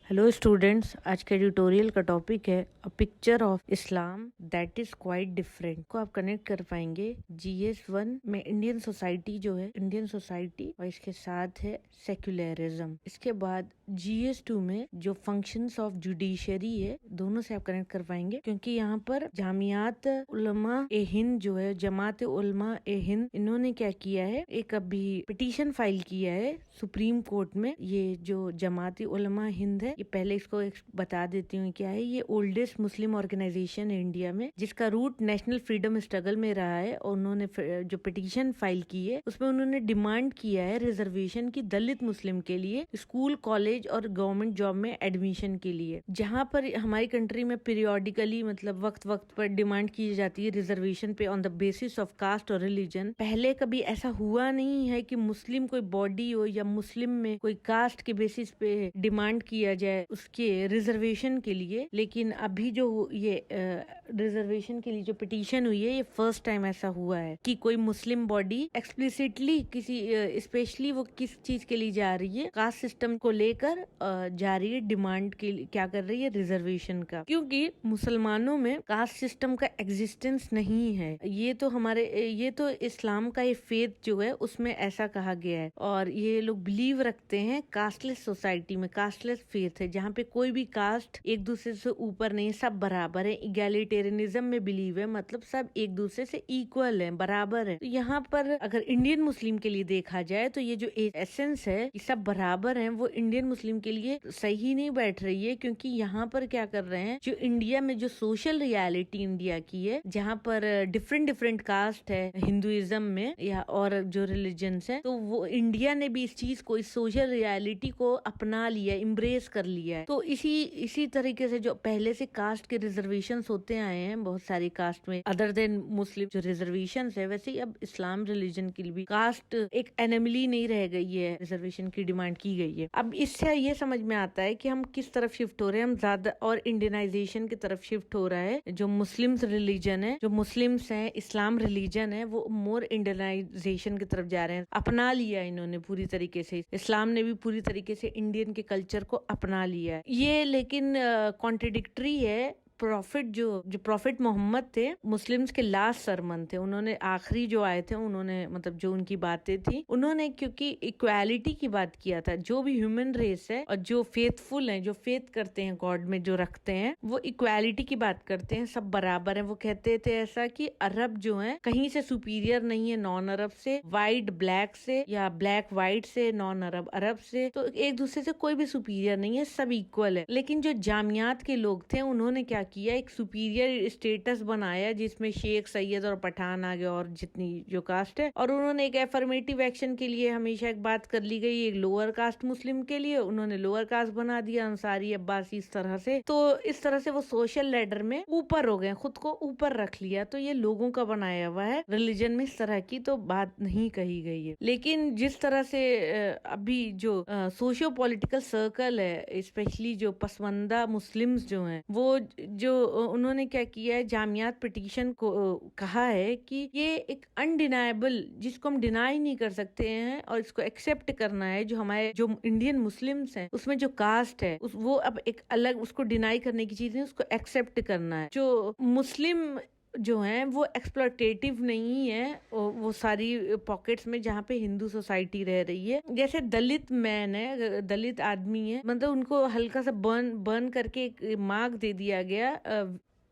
Hello students, आज के tutorial का टॉपिक है a picture of Islam that is quite different. को आप कनेक्ट कर पाएंगे GS1 में इंडियन सोसाइटी जो है इंडियन सोसाइटी और इसके साथ है सेक्युलरिज्म। इसके बाद GS2 में जो फंक्शंस ऑफ जुडिशरी है दोनों से आप कनेक्ट कर पाएंगे, क्योंकि यहाँ पर जामियात उलमा ए हिंद जो है जमात उलमा ए हिंद इन्होंने क्या किया है, एक अभी पिटीशन फाइल किया है सुप्रीम कोर्ट में। ये जो जमात उलमा हिंद है, ये पहले इसको बता देती हूँ क्या है। ये ओल्डेस्ट मुस्लिम ऑर्गेनाइजेशन है इंडिया में, जिसका रूट नेशनल फ्रीडम स्ट्रगल में रहा है। और उन्होंने जो पिटीशन फाइल की है उसमें उन्होंने डिमांड किया है रिजर्वेशन की दलित मुस्लिम के लिए स्कूल, कॉलेज और गवर्नमेंट जॉब में एडमिशन के लिए। जहाँ पर हमारी कंट्री में पीरियोडिकली मतलब वक्त वक्त पर डिमांड की जाती है रिजर्वेशन पे on the basis of caste और रिलीजन। पहले कभी ऐसा हुआ नहीं है कि मुस्लिम कोई बॉडी हो या मुस्लिम में कोई कास्ट के बेसिस पे डिमांड किया जाए उसके रिजर्वेशन के लिए। लेकिन अभी जो ये रिजर्वेशन के लिए जो पिटीशन हुई है, ये फर्स्ट टाइम ऐसा हुआ है कि कोई मुस्लिम बॉडी एक्सप्लिसिटली किसी स्पेशली वो किस चीज के लिए जा रही है, कास्ट सिस्टम को लेकर जा रही है, डिमांड के लिए क्या कर रही है, रिजर्वेशन का। क्योंकि मुसलमानों में कास्ट सिस्टम का एग्जिस्टेंस नहीं है। ये तो इस्लाम का ये फेथ जो है उसमें ऐसा कहा गया है। और ये लोग बिलीव रखते हैं कास्टलेस सोसाइटी में, कास्टलेस फेथ है जहाँ पे कोई भी कास्ट एक दूसरे से ऊपर नहीं, सब बराबर है। इगैलिटेरियनिज्म में बिलीव है, मतलब सब एक दूसरे से इक्वल है, बराबर है। तो यहाँ पर अगर इंडियन मुस्लिम के लिए देखा जाए तो ये जो एसेंस है कि सब बराबर हैं, वो इंडियन मुस्लिम के लिए सही नहीं बैठ रही है। क्योंकि यहाँ पर क्या कर रहे हैं, जो इंडिया में जो सोशल रियलिटी इंडिया की है, जहाँ पर डिफरेंट कास्ट है हिंदुइज्म में या और जो रिलीजन्स है, तो वो इंडिया ने भी इस चीज को, इस सोशल रियलिटी को अपना लिया, इम्ब्रेस कर लिया है। तो इसी तरीके से जो पहले से कास्ट के रिजर्वेशन होते आए हैं बहुत सारी कास्ट में अदर देन मुस्लिम जो रिजर्वेशन है, वैसे ही अब इस्लाम रिलीजन के लिए भी कास्ट एक एनिमली नहीं रह गई है, रिजर्वेशन की डिमांड की गई है। अब इससे ये समझ में आता है कि हम किस तरफ शिफ्ट हो रहे हैं, हम ज्यादा और इंडियनाइजेशन की तरफ शिफ्ट हो रहा है। जो मुस्लिम्स रिलीजन है, जो मुस्लिम्स है, इस्लाम रिलीजन है, वो मोर इंडियनाइजेशन की तरफ जा रहे हैं। अपना लिया इन्होंने पूरी तरीके से, इस्लाम ने भी पूरी तरीके से इंडियन के कल्चर को अपना लिया है। ये लेकिन कॉन्ट्रडिक्टरी है। जो प्रॉफिट मोहम्मद थे, मुस्लिम्स के लास्ट सरमन थे, उन्होंने आखिरी जो आए थे, उन्होंने मतलब जो उनकी बातें थी, उन्होंने क्योंकि इक्वालिटी की बात किया था। जो भी ह्यूमन रेस है और जो फेथफुल हैं, जो फेथ करते हैं गॉड में, जो रखते हैं, वो इक्वालिटी की बात करते हैं, सब बराबर हैं। वो कहते थे ऐसा कि अरब जो है कहीं से सुपीरियर नहीं है नॉन अरब से, व्हाइट ब्लैक से या ब्लैक व्हाइट से, नॉन अरब से, तो एक दूसरे से कोई भी सुपीरियर नहीं है, सब इक्वल है। लेकिन जो जामियात के लोग थे, उन्होंने क्या किया, एक सुपीरियर स्टेटस बनाया जिसमें शेख, सैयद और पठान आ गए और जितनी जो कास्ट है। और उन्होंने एक एफर्मेटिव एक्शन के लिए हमेशा एक बात कर ली गई, एक लोअर कास्ट मुस्लिम के लिए उन्होंने लोअर कास्ट बना दिया, अंसारी, अब्बासी, इस तरह से। तो इस तरह से वो सोशल लैडर में ऊपर हो गए, खुद को ऊपर रख लिया। तो ये लोगों का बनाया हुआ है, रिलीजन में इस तरह की तो बात नहीं कही गई है। लेकिन जिस तरह से अभी जो सोशियो पॉलिटिकल सर्कल है, स्पेशली जो पसमानदा मुस्लिम्स जो हैं, वो जो उन्होंने क्या किया है, जामियात पिटीशन को कहा है कि ये एक अनडिनाएबल, जिसको हम डिनाई नहीं कर सकते हैं और इसको एक्सेप्ट करना है। जो हमारे जो इंडियन मुस्लिम्स हैं उसमें जो कास्ट है वो अब एक अलग, उसको डिनाई करने की चीज नहीं, उसको एक्सेप्ट करना है। जो मुस्लिम जो है वो एक्सप्लॉटेटिव नहीं है, वो सारी पॉकेट्स में जहाँ पे हिंदू सोसाइटी रह रही है। जैसे दलित मैन है, दलित आदमी है, मतलब उनको हल्का सा बर्न करके एक मार्क दे दिया गया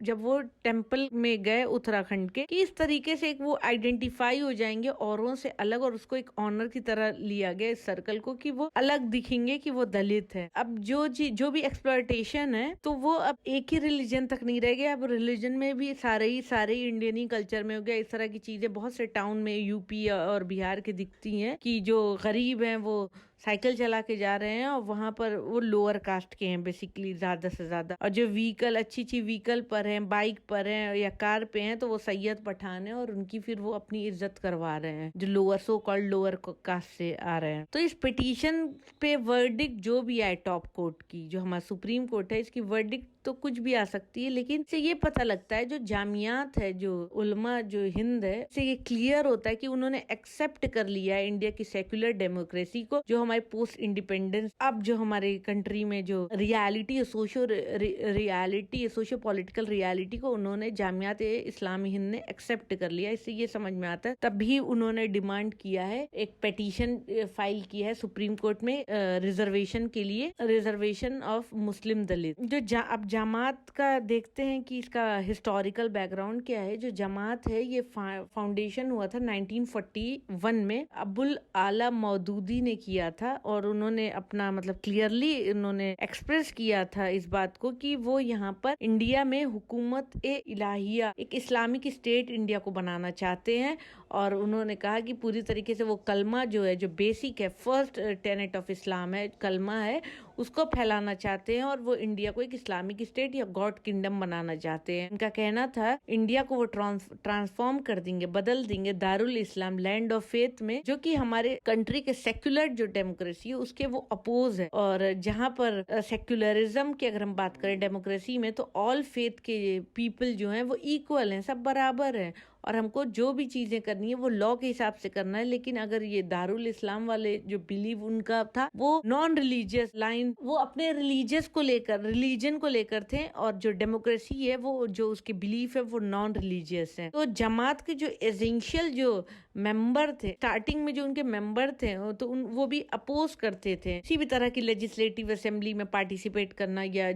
जब वो टेम्पल में गए उत्तराखंड के, कि इस तरीके से एक वो आइडेंटिफाई हो जाएंगे औरों से अलग, और उसको एक ऑनर की तरह लिया गया इस सर्कल को, कि वो अलग दिखेंगे, कि वो दलित है। अब जो भी एक्सप्लॉयटेशन है, तो वो अब एक ही रिलीजन तक नहीं रह गया, अब रिलीजन में भी सारे ही इंडियन ही कल्चर में हो गया। इस तरह की चीजें बहुत से टाउन में यूपी और बिहार के दिखती हैं कि जो गरीब हैं वो साइकिल चला के जा रहे हैं और वहां पर वो लोअर कास्ट के हैं बेसिकली ज्यादा से ज्यादा, और जो व्हीकल अच्छी व्हीकल पर हैं, बाइक पर हैं या कार पे हैं, तो वो सैयद पठान है और उनकी फिर वो अपनी इज्जत करवा रहे हैं जो lower so called lower caste से आ रहे हैं। तो इस पिटीशन पे वर्डिक्ट जो भी आए टॉप कोर्ट की, जो हमारा सुप्रीम कोर्ट है, इसकी वर्डिक्ट तो कुछ भी आ सकती है, लेकिन इससे ये पता लगता है जो जामियात है, जो उलमा जो हिंद है, इससे ये क्लियर होता है कि उन्होंने एक्सेप्ट कर लिया है इंडिया की सेक्युलर डेमोक्रेसी को, जो हमारी हमारे पोस्ट इंडिपेंडेंस अब जो हमारे कंट्री में जो रियलिटी है, सोशो पॉलिटिकल रियलिटी को उन्होंने जामियात इस्लामी हिंद ने एक्सेप्ट कर लिया। इससे ये समझ में आता है तभी उन्होंने डिमांड किया है, एक पिटीशन फाइल किया है सुप्रीम कोर्ट में रिजर्वेशन के लिए, रिजर्वेशन ऑफ मुस्लिम दलित। जो अब जमात का देखते हैं कि इसका हिस्टोरिकल बैकग्राउंड क्या है। जो जमात है ये फाउंडेशन हुआ था 1941 में, अबुल आला मौदूदी ने किया था और उन्होंने अपना मतलब क्लियरली उन्होंने एक्सप्रेस किया था इस बात को कि वो यहाँ पर इंडिया में हुकूमत ए इलाहिया, एक इस्लामिक स्टेट इंडिया को बनाना चाहते हैं। और उन्होंने कहा कि पूरी तरीके से वो कलमा जो है, जो बेसिक है, फर्स्ट टेनेट ऑफ इस्लाम है, कलमा है, उसको फैलाना चाहते हैं और वो इंडिया को एक इस्लामिक स्टेट या गॉड किंगडम बनाना चाहते हैं। उनका कहना था इंडिया को वो ट्रांसफॉर्म कर देंगे, बदल देंगे दारुल इस्लाम, लैंड ऑफ फेथ में, जो कि हमारे कंट्री के सेक्युलर जो डेमोक्रेसी है उसके वो अपोज है। और जहाँ पर सेक्युलरिज्म की अगर हम बात करें डेमोक्रेसी में, तो ऑल फेथ के पीपल जो हैं वो इक्वल हैं, सब बराबर हैं और हमको जो भी चीजें करनी है वो लॉ के हिसाब से करना है। लेकिन अगर ये दारुल इस्लाम वाले जो बिलीव उनका था वो नॉन रिलीजियस लाइन, वो अपने रिलीजियस को लेकर, रिलीजन को लेकर थे, और जो डेमोक्रेसी है वो जो उसके बिलीफ है वो नॉन रिलीजियस है। तो जमात के जो एसेंशियल जो मेंबर थे, स्टार्टिंग में जो उनके मेंबर थे तो वो भी अपोज करते थे किसी भी तरह की लेजिस्लेटिव असेंबली में पार्टिसिपेट करना या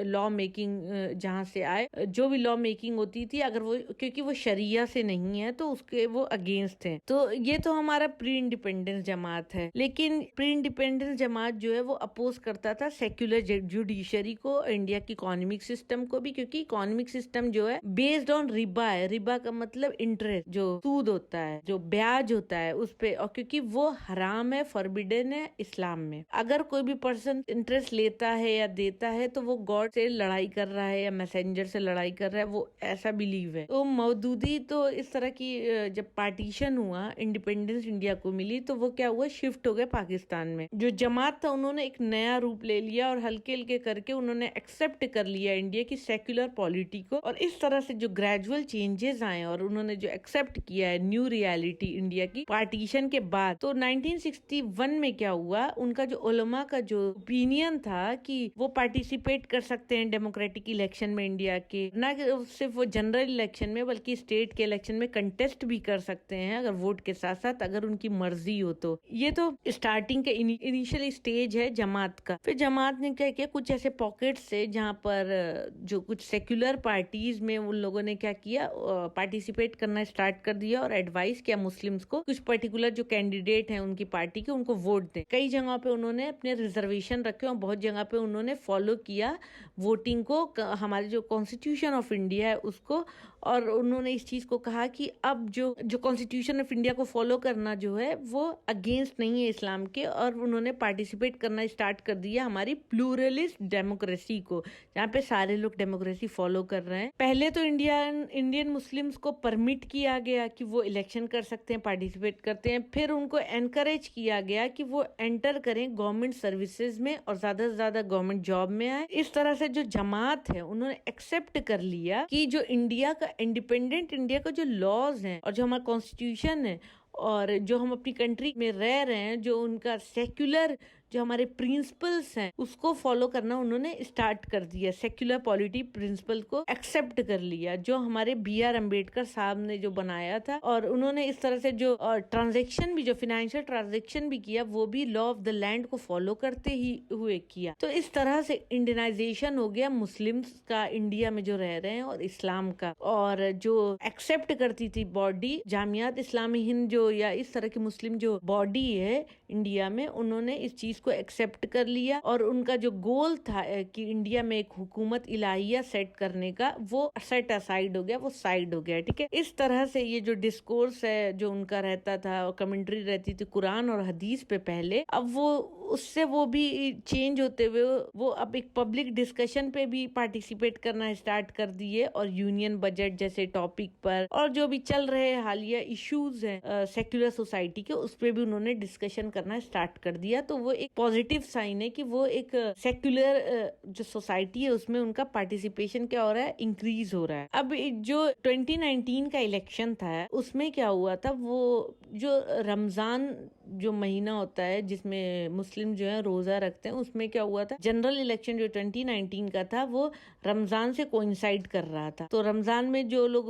लॉ मेकिंग जहाँ से आए, जो भी लॉ मेकिंग होती थी, अगर वो क्योंकि वो शरिया से नहीं है तो उसके वो अगेंस्ट थे। तो ये तो हमारा प्री इंडिपेंडेंस जमात है। लेकिन प्री इंडिपेंडेंस जमात जो है वो अपोज करता था सेक्युलर जुडिशरी को, इंडिया की इकोनॉमिक सिस्टम को भी, क्योंकि इकोनॉमिक सिस्टम जो है बेस्ड ऑन रिबा है। रिबा का मतलब इंटरेस्ट, जो सूद होता है, जो ब्याज होता है उस पे, और क्योंकि वो हराम है, फॉरबिडन है इस्लाम में। अगर कोई भी पर्सन इंटरेस्ट लेता है या देता है तो वो गॉड से लड़ाई कर रहा है या मैसेंजर से लड़ाई कर रहा है, वो ऐसा बिलीव है। तो मौदूदी तो इस तरह की जब पार्टीशन हुआ, इंडिपेंडेंस इंडिया को मिली, तो वो क्या हुआ, शिफ्ट हो गए पाकिस्तान में। जो जमात था उन्होंने एक नया रूप ले लिया और हल्के हल्के करके उन्होंने एक्सेप्ट कर लिया इंडिया की सेक्युलर पॉलिटी को। और इस तरह से जो ग्रेजुअल चेंजेस आए और उन्होंने जो एक्सेप्ट किया है न्यू रियलिटी इंडिया की पार्टीशन के बाद, तो 1961 में क्या हुआ, उनका जो उलमा का जो ओपिनियन था कि वो पार्टिसिपेट कर सकते हैं डेमोक्रेटिक इलेक्शन में इंडिया के, ना सिर्फ वो जनरल इलेक्शन में बल्कि स्टेट के इलेक्शन में कंटेस्ट भी कर सकते हैं अगर वोट के साथ साथ, अगर उनकी मर्जी हो तो। ये तो स्टार्टिंग के इनिशियल स्टेज है जमात का। फिर जमात ने क्या किया, कुछ ऐसे पॉकेट्स से जहाँ पर जो कुछ सेक्युलर पार्टीज में उन लोगों ने क्या किया, पार्टिसिपेट करना स्टार्ट कर दिया और एडवाइस किया मुस्लिम्स को कुछ पर्टिकुलर जो कैंडिडेट हैं उनकी पार्टी के, उनको वोट दें। कई जगहों पे उन्होंने अपने रिजर्वेशन रखे और बहुत जगह पे उन्होंने फॉलो किया वोटिंग को, हमारे जो कॉन्स्टिट्यूशन ऑफ इंडिया है उसको। और उन्होंने इस चीज को कहा कि अब जो कॉन्स्टिट्यूशन ऑफ इंडिया को फॉलो करना जो है वो अगेंस्ट नहीं है इस्लाम के, और उन्होंने पार्टिसिपेट करना स्टार्ट कर दिया हमारी प्लूरलिस्ट डेमोक्रेसी को, जहाँ पे सारे लोग डेमोक्रेसी फॉलो कर रहे हैं। पहले तो इंडियन मुस्लिम्स को परमिट किया गया कि वो इलेक्शन कर सकते हैं, पार्टिसिपेट करते हैं। फिर उनको एनकरेज किया गया कि वो एंटर करें गवर्नमेंट सर्विसेज में और ज्यादा से ज्यादा गवर्नमेंट जॉब में आए। इस तरह से जो जमात है उन्होंने एक्सेप्ट कर लिया कि जो इंडिया का इंडिपेंडेंट इंडिया का जो लॉज हैं और जो हमारा कॉन्स्टिट्यूशन है और जो हम अपनी कंट्री में रह रहे हैं, जो उनका सेक्युलर जो हमारे प्रिंसिपल्स हैं उसको फॉलो करना उन्होंने स्टार्ट कर दिया। सेक्युलर पॉलिटी प्रिंसिपल को एक्सेप्ट कर लिया जो हमारे B.R. अम्बेडकर साहब ने जो बनाया था। और उन्होंने इस तरह से जो ट्रांजैक्शन भी, जो फाइनेंशियल ट्रांजैक्शन भी किया, वो भी लॉ ऑफ द लैंड को फॉलो करते ही हुए किया। तो इस तरह से इंडियनाइजेशन हो गया मुस्लिम्स का इंडिया में जो रह रहे हैं और इस्लाम का। और जो एक्सेप्ट करती थी बॉडी जामियात इस्लामी हिंद जो या इस तरह की मुस्लिम जो बॉडी है इंडिया में, उन्होंने इस चीज को एक्सेप्ट कर लिया और उनका जो गोल था कि इंडिया में एक हुकूमत इलाहिया सेट करने का, वो सेट असाइड हो गया, वो साइड हो गया। ठीक है, इस तरह से ये जो डिस्कोर्स है जो उनका रहता था और कमेंट्री रहती थी कुरान और हदीस पे पहले, अब वो उससे वो भी चेंज होते हुए वो अब एक पब्लिक डिस्कशन पे भी पार्टिसिपेट करना स्टार्ट कर दिए और यूनियन बजट जैसे टॉपिक पर और जो भी चल रहे हालिया इश्यूज हैं सेक्युलर सोसाइटी के, उस पे भी उन्होंने डिस्कशन करना स्टार्ट कर दिया। तो वो एक पॉजिटिव साइन है कि वो एक सेक्युलर जो सोसाइटी है उसमें उनका पार्टिसिपेशन क्या हो रहा है, इंक्रीज हो रहा है। अब जो 2019 का इलेक्शन था उसमें क्या हुआ था, वो जो रमजान جو مہینہ ہوتا ہے جس میں مسلم جو ہے روزہ رکھتے ہیں، اس میں کیا ہوا تھا، جنرل الیکشن جو 2019 کا تھا وہ رمضان سے کوئنسائڈ کر رہا تھا. تو رمضان میں جو لوگ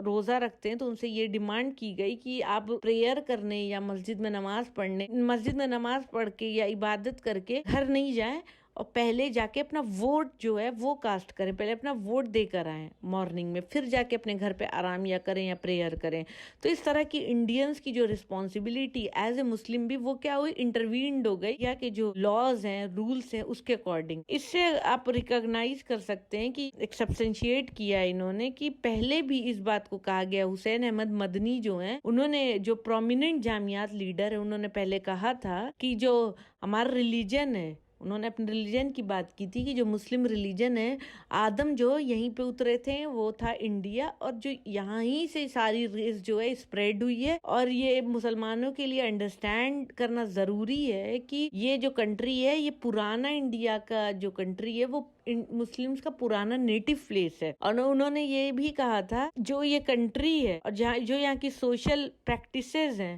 روزہ رکھتے ہیں تو ان سے یہ ڈیمانڈ کی گئی کہ آپ پریئر کرنے یا مسجد میں نماز پڑھ کے یا عبادت کر کے گھر نہیں جائیں، اور پہلے جا کے اپنا ووٹ جو ہے وہ کاسٹ کریں، پہلے اپنا ووٹ دے کر آئیں مارننگ میں، پھر جا کے اپنے گھر پہ آرام یا کریں یا پریئر کریں. تو اس طرح کی انڈینس کی جو رسپانسبلٹی ایز اے مسلم بھی وہ کیا ہوئی، انٹروینڈ ہو گئی، یا کہ جو لاز ہیں رولز ہیں اس کے اکارڈنگ. اس سے آپ ریکگنائز کر سکتے ہیں کہ ایک سبسٹینشیٹ کیا انہوں نے کہ پہلے بھی اس بات کو کہا گیا. حسین احمد مدنی جو ہیں، انہوں نے جو پرومیننٹ جامعات لیڈر ہیں، انہوں نے پہلے کہا تھا کہ جو ہمارا ریلیجن ہے، انہوں نے اپنے ریلیجن کی بات کی تھی کہ جو مسلم ریلیجن ہے، آدم جو یہیں پہ اترے تھے وہ تھا انڈیا، اور جو یہاں ہی سے ساری ریس جو ہے اسپریڈ ہوئی ہے. اور یہ مسلمانوں کے لیے انڈرسٹینڈ کرنا ضروری ہے کہ یہ جو کنٹری ہے، یہ پرانا انڈیا کا جو کنٹری ہے وہ مسلمز کا پرانا نیٹو پلیس ہے. اور انہوں نے یہ بھی کہا تھا جو یہ کنٹری ہے اور جو یہاں کی سوشل پریکٹسز ہیں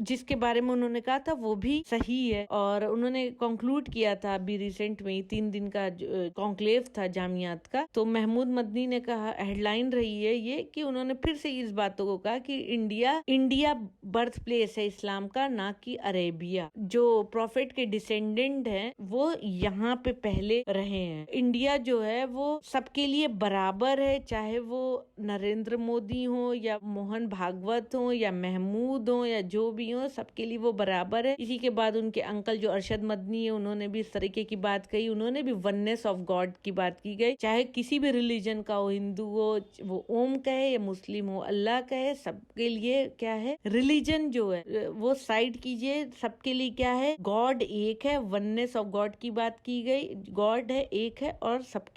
جس کے بارے میں انہوں نے کہا تھا وہ بھی صحیح ہے. اور انہوں نے کنکلوڈ کیا تھا ابھی ریسنٹ میں 3 دن کا کانکلیو تھا جامعات کا. تو محمود مدنی نے کہا، ہیڈ لائن رہی ہے یہ کہ انہوں نے پھر سے اس باتوں کو کہا کہ انڈیا برتھ پلیس ہے اسلام کا، نہ کہ عربیہ. جو پروفٹ کے ڈسینڈنٹ ہیں وہ یہاں پہ پہلے رہے ہیں. انڈیا جو ہے وہ سب کے لیے برابر ہے، چاہے وہ نریندر مودی ہوں یا موہن بھاگوت ہوں یا محمود ہوں یا جو بھی ہوں، سب کے لیے وہ برابر ہے. اسی کے بعد ان کے انکل جو ارشد مدنی ہے، انہوں نے بھی اس طریقے کی بات کہی. انہوں نے بھی وننس آف گاڈ کی بات کی گئی، چاہے کسی بھی ریلیجن کا ہو، ہندو ہو وہ اوم کہے یا مسلم ہو اللہ کہے، سب کے لیے کیا ہے، ریلیجن جو ہے وہ سائڈ کیجئے، سب کے لیے کیا ہے، گاڈ ایک ہے. وننس آف گاڈ کی بات کی گئی، گاڈ ہے ایک ہے اور سب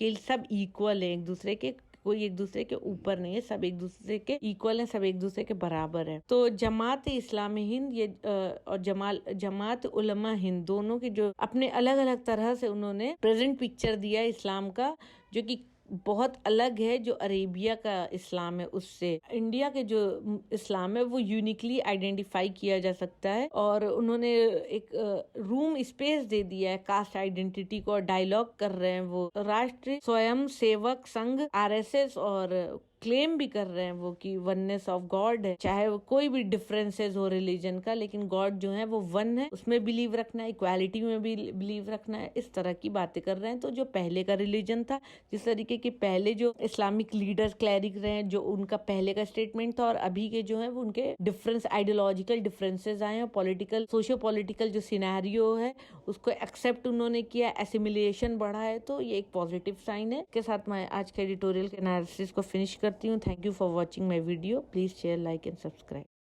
ایکول ہے، ایک دوسرے کے، کوئی ایک دوسرے کے اوپر نہیں ہے، سب ایک دوسرے کے ایکول ہیں، سب ایک دوسرے کے برابر ہیں. تو جماعت اسلامی ہند یہ اور جماعت علماء ہند دونوں کے جو اپنے الگ الگ طرح سے انہوں نے پریزنٹ پکچر دیا اسلام کا، جو کہ بہت الگ ہے جو عربیہ کا اسلام ہے اس سے. انڈیا کے جو اسلام ہے وہ یونیکلی آئیڈینٹیفائی کیا جا سکتا ہے، اور انہوں نے ایک روم اسپیس دے دیا ہے کاسٹ آئیڈینٹی کو، اور ڈائیلاگ کر رہے ہیں وہ Rashtriya swim civic Singh RSS، اور کلیم بھی کر رہے ہیں وہ کہ وننس آف گاڈ ہے، چاہے وہ کوئی بھی ڈفرینسز ہو ریلیجن کا، لیکن گاڈ جو ہے وہ ون ہے، اس میں بلیو رکھنا ہے، ایکوالٹی میں بھی بلیو رکھنا ہے. اس طرح کی باتیں کر رہے ہیں. تو جو پہلے کا ریلیجن تھا، جس طریقے کے پہلے جو اسلامک لیڈرز کلیرک رہے ہیں، جو ان کا پہلے کا اسٹیٹمنٹ تھا، اور ابھی کے جو ہے وہ ان کے ڈفرینس، آئیڈیولوجیکل ڈفرینسز آئے ہیں، پولیٹیکل سوشو پولیٹیکل جو سینیریو ہے اس کو ایکسیپٹ انہوں نے کیا، اسیمیلیشن بڑھا ہے. تو یہ ایک پازیٹیو سائن ہے. کے ساتھ میں آج کے ایڈیٹوریل کے انالیسس کو فنش کرتی ہوں. Thank you for watching my video. Please share, like and subscribe.